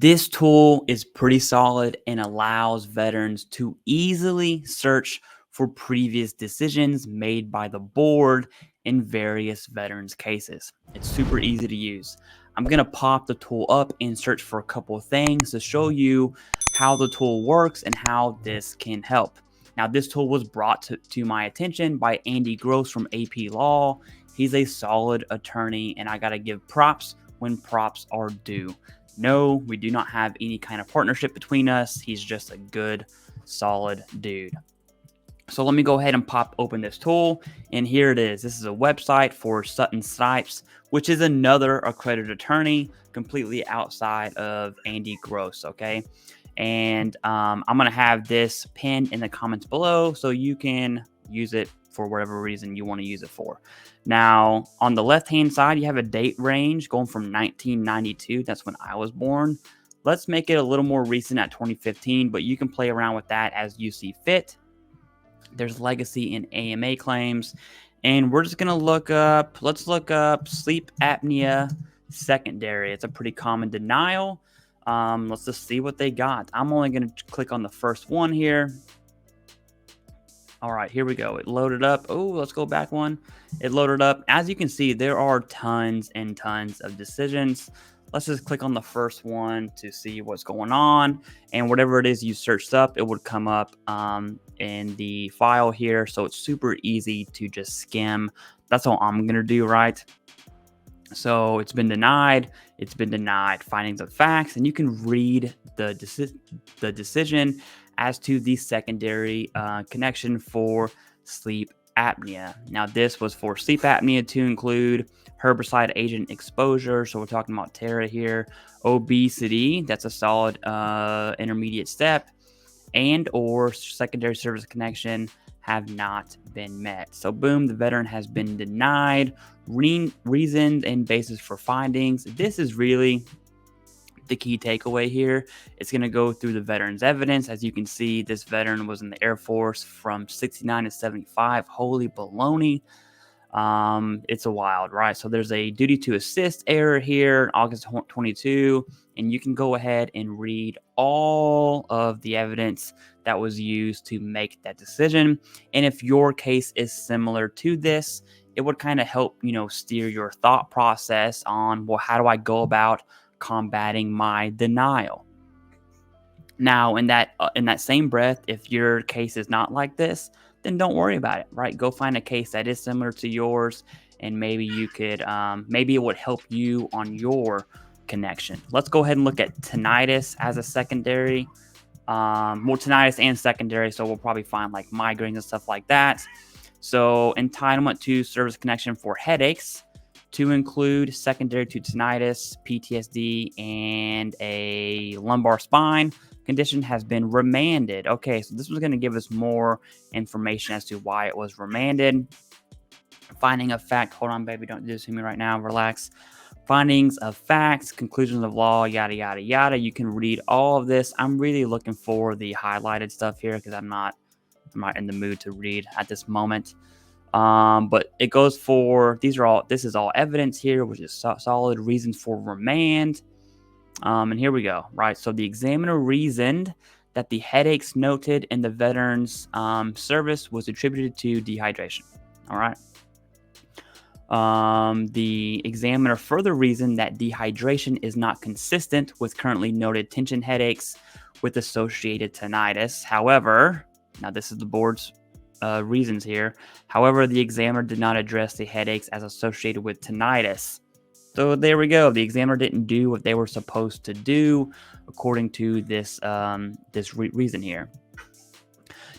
This tool is pretty solid and allows veterans to easily search for previous decisions made by the board in various veterans cases. It's super easy to use. I'm going to pop the tool up and search for a couple of things to show you how the tool works and how this can help. Now, this tool was brought to my attention by Andy Gross from AP Law. He's a solid attorney, and I got to give props when props are due. No, we do not have any kind of partnership between us. He's just a good, solid dude. So let me go ahead and pop open this tool. And here it is. This is a website for Sutton Snipes, which is another accredited attorney completely outside of Andy Gross. Okay. And I'm going to have this pinned in the comments below so you can use it for whatever reason you want to use it for. Now, on the left-hand side, you have a date range going from 1992. That's when I was born. Let's make it a little more recent at 2015, but you can play around with that as you see fit. There's legacy and AMA claims. And we're just going to let's look up sleep apnea secondary. It's a pretty common denial. Let's just see what they got. I'm only going to click on the first one here. All right, here we go. It loaded up. Oh, let's go back one. It loaded up. As you can see, there are tons and tons of decisions. Let's just click on the first one to see what's going on. And whatever it is you searched up, it would come up in the file here. So it's super easy to just skim. That's all I'm going to do, right? So it's been denied. It's been denied. Findings of facts. And you can read the decision as to the secondary connection for sleep apnea. Now, this was for sleep apnea to include herbicide agent exposure. So we're talking about Terra here. Obesity, that's a solid intermediate step, and or secondary service connection have not been met. So boom, the veteran has been denied. Reasons and basis for findings. This is really the key takeaway here. It's going to go through the veteran's evidence. As you can see, this veteran was in the Air Force from 69 to 75. Holy baloney. It's a wild, right? So there's a duty to assist error here in August 22, and you can go ahead and read all of the evidence that was used to make that decision. And if your case is similar to this, it would kind of help, steer your thought process on, well, how do I go about combating my denial? Now, in that same breath, if your case is not like this, then don't worry about it, right? Go find a case that is similar to yours, and maybe you could, maybe it would help you on your connection. Let's go ahead and look at tinnitus as a secondary, more tinnitus and secondary. So we'll probably find like migraines and stuff like that. So entitlement to service connection for headaches to include secondary to tinnitus, PTSD, and a lumbar spine condition has been remanded. Okay, so this was going to give us more information as to why it was remanded. Finding of fact. Hold on, baby. Don't do this to me right now. Relax. Findings of facts, conclusions of law, yada, yada, yada. You can read all of this. I'm really looking for the highlighted stuff here because I'm not in the mood to read at this moment. But it goes for, this is all evidence here, which is solid reasons for remand. And here we go, right? So the examiner reasoned that the headaches noted in the veteran's service was attributed to dehydration. All right. The examiner further reasoned that dehydration is not consistent with currently noted tension headaches with associated tinnitus. However, now this is the board's reasons here. However, the examiner did not address the headaches as associated with tinnitus. So there we go. The examiner didn't do what they were supposed to do according to this reason here.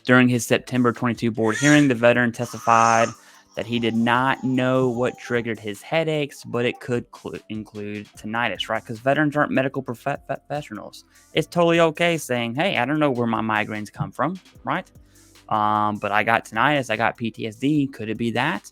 During his September 22 board hearing, the veteran testified that he did not know what triggered his headaches, but it could include tinnitus, right? Because veterans aren't medical professionals. It's totally okay saying, hey, I don't know where my migraines come from, right? But I got tinnitus, I got PTSD. Could it be that?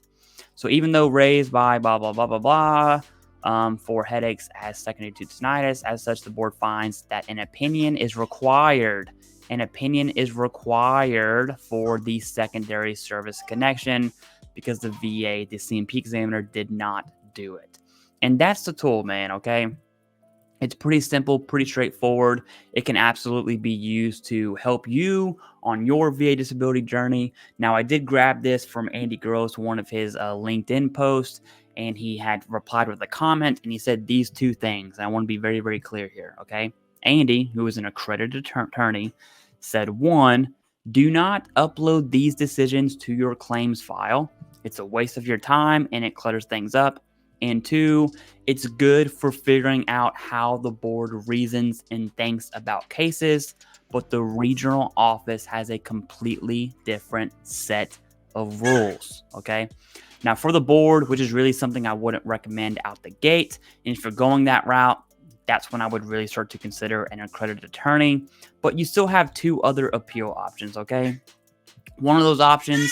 So even though raised by blah, blah, blah, blah, blah, for headaches as secondary to tinnitus, as such, the board finds that an opinion is required. An opinion is required for the secondary service connection because the VA, the CMP examiner, did not do it. And that's the tool, man, okay? It's pretty simple, pretty straightforward. It can absolutely be used to help you on your VA disability journey. Now, I did grab this from Andy Gross, one of his LinkedIn posts, and he had replied with a comment, and he said these two things. And I want to be very, very clear here, okay? Andy, who is an accredited attorney, said, one, do not upload these decisions to your claims file. It's a waste of your time, and it clutters things up. And two, it's good for figuring out how the board reasons and thinks about cases, but the regional office has a completely different set of rules, okay? Now, for the board, which is really something I wouldn't recommend out the gate, and if you're going that route, that's when I would really start to consider an accredited attorney, but you still have two other appeal options, okay? One of those options,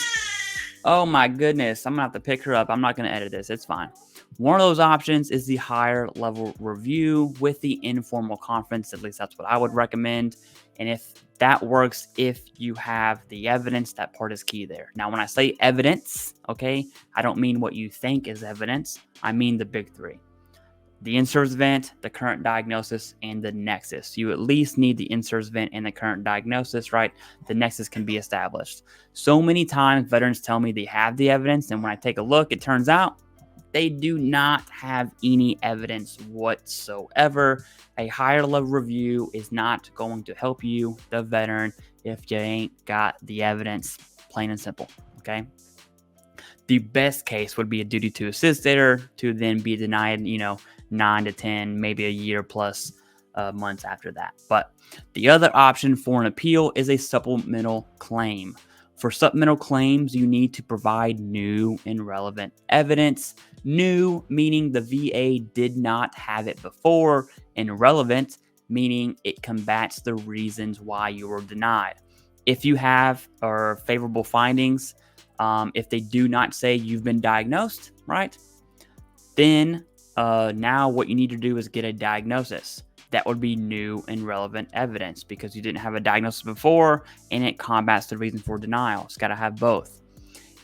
oh my goodness, I'm gonna have to pick her up. I'm not gonna edit this, it's fine. One of those options is the higher level review with the informal conference. At least that's what I would recommend. And if that works, if you have the evidence, that part is key there. Now, when I say evidence, okay, I don't mean what you think is evidence. I mean the big three: the in-service event, the current diagnosis, and the nexus. You at least need the in-service event and the current diagnosis, right? The nexus can be established. So many times veterans tell me they have the evidence, and when I take a look, it turns out they do not have any evidence whatsoever. A higher level review is not going to help you, the veteran, if you ain't got the evidence, plain and simple, okay? The best case would be a duty to assist there to then be denied, 9 to 10, maybe a year plus months after that. But the other option for an appeal is a supplemental claim. For supplemental claims, you need to provide new and relevant evidence. New meaning the VA did not have it before, and relevant meaning it combats the reasons why you were denied. If you have or favorable findings, if they do not say you've been diagnosed, right, then now what you need to do is get a diagnosis. That would be new and relevant evidence because you didn't have a diagnosis before and it combats the reason for denial. It's got to have both.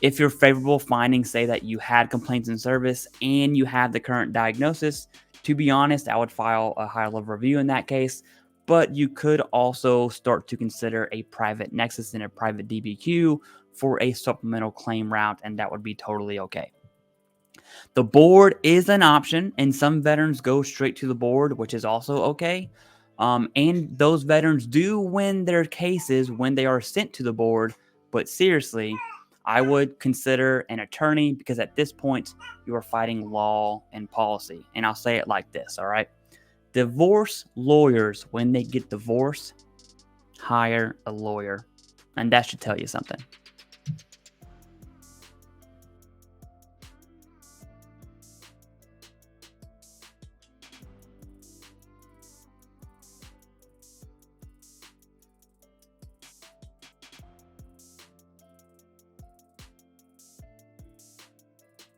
If your favorable findings say that you had complaints in service and you have the current diagnosis, to be honest, I would file a higher level review in that case, but you could also start to consider a private nexus and a private DBQ for a supplemental claim route, and that would be totally okay. The board is an option, and some veterans go straight to the board, which is also okay. And those veterans do win their cases when they are sent to the board. But seriously, I would consider an attorney because at this point, you are fighting law and policy. And I'll say it like this, all right? Divorce lawyers, when they get divorced, hire a lawyer. And that should tell you something.